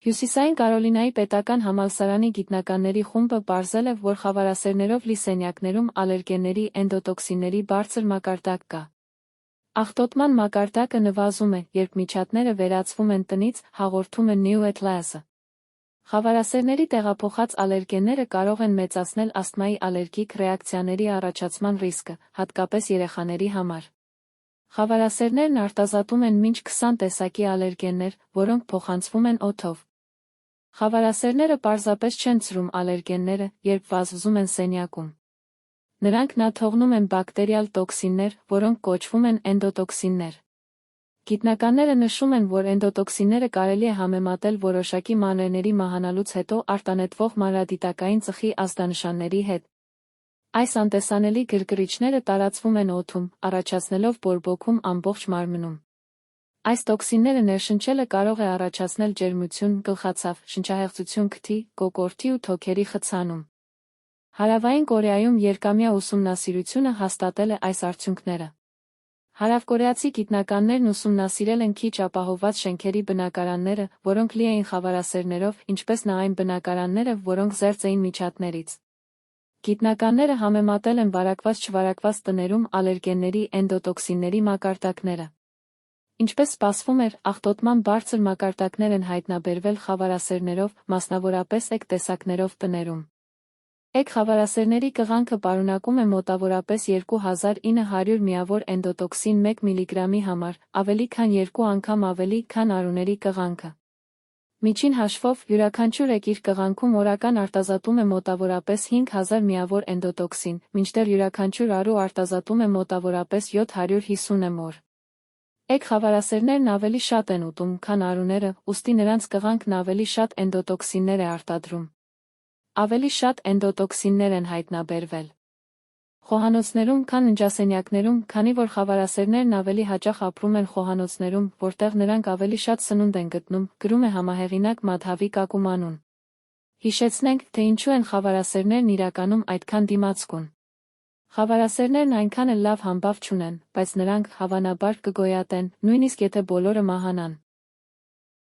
Հյուսիսային Կարոլինայի պետական համալսարանի գիտնականների խումբը պարզել է, որ խավարասերներով լի սենյակներում ալերգենների էնդոտոքսինների բարձր մակարդակ կա։ Աղտոտման մակարդակը նվազում է, երբ միջատները վերածվում են տնից, հաղորդում է New Atlas-ը։ Խավարասերների տեղափոխած ալերգենները կարող են մեծացնել ասթմայի ալերգիկ ռեակցիաների առաջացման ռիսկը, հատկապես երեխաների համար։ Խավարասերներն արտազատում են մինչ 20 տեսակի ալերգեններ, որոնք փոխանցվում են օդով։ Խավարասերները պարզապես չեն ցրում ալերգենները, երբ վազվզում են սենյակում։ Նրանք թողնում են բակտերիալ տոքսիններ, որոնք կոչվում են էնդոտոքսիններ։ Գիտնականները նշում են, որ էնդոտոքսինները կարելի է համեմատել որոշակի մանրէների մահանալուց հետո արտանետվող մանրադիտակային ծխի ազդանշանների հետ։ Այս անտեսանելի գրգռիչները տարածվում են օդում, առաջացնելով բորբոքում ամբողջ մարմնում։ Այս տոքսինները ներշնչելը կարող է առաջացնել ջերմություն, գլխացավ, շնչահեղձություն քթի, կոկորդի ու թոքերի խցանում։ Հարավային Կորեայում երկամյա ուսումնասիրությունը հաստատել է այս արդյունքները։ Հարավկորեացի գիտնականներն ուսումնասիրել են քիչ ապահովված շենքերի բնակարանները, որոնք լի էին խավարասերներով, ինչպես այն բնակարանները, որոնք զերծ էին միջատներից։ Գիտնականները համեմատել են վարակված-չվարակված տներում ալերգենների էնդոտոքսինների մակարդակները։ Ինչպես սպասվում էր, աղտոտման բարձր մակարդակներ են հայտնաբերվել խավարասերներով, մասնավորապես էգ տեսակներով տներում։ Էգ խավարասերների կղանքը պարունակում է մոտավորապես 2900 միավոր էնդոտոքսին 1 մգ-ի համար, ավելի քան 2 անգամ ավելի, քան արուների կղանքը։ Միջին հաշվով, յուրաքանչյուր էգ իր կղանքում օրական արտազատում է մոտավորապես 5000 միավոր էնդոտոքսին, մինչդեռ յուրաքանչյուր արու արտազատում է մոտավորապես 750 մոռ։ Էգ խավարասերներն ավելի շատ են ուտում, քան արուները, ուստի նրանց կղանքն ավելի շատ էնդոտոքսիններ է արտադրում։ Ավելի շատ էնդոտոքսիններ են հայտնաբերվել խոհանոցներում, քան ննջասենյակներում, քանի որ խավարասերներն ավելի հաճախ ապրում են խոհանոցներում, որտեղ նրանք ավելի շատ սնունդ են գտնում, գրում է համահեղինակ Մադհավի Կակումանուն։ Հիշեցնենք, թե ինչու են խավարասերներն իրականում այդքան դիմացկուն։ Խավարասերներն այնքան էլ լավ համբավ չունեն, բայց նրանք, հավանաբար, կգոյատեն, նույնիսկ եթե բոլորը մահանան։